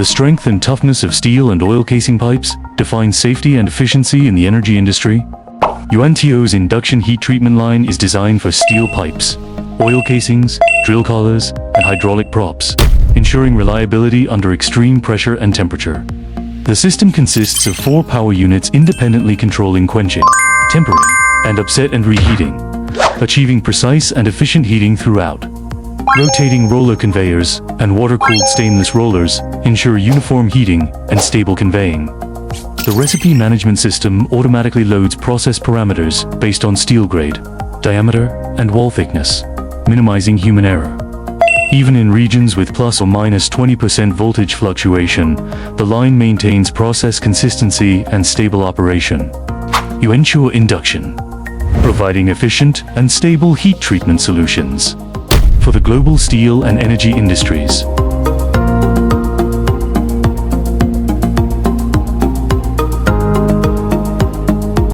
The strength and toughness of steel and oil casing pipes define safety and efficiency in the energy industry. Yuantuo's induction heat treatment line is designed for steel pipes, oil casings, drill collars, and hydraulic props, ensuring reliability under extreme pressure and temperature. The system consists of 4 power units independently controlling quenching, tempering, and upset and reheating, achieving precise and efficient heating throughout. Rotating roller conveyors and water-cooled stainless rollers ensure uniform heating and stable conveying. The recipe management system automatically loads process parameters based on steel grade, diameter, and wall thickness, minimizing human error. Even in regions with plus or minus 20% voltage fluctuation, the line maintains process consistency and stable operation. Yuantuo Induction, providing efficient and stable heat treatment solutions for the global steel and energy industries.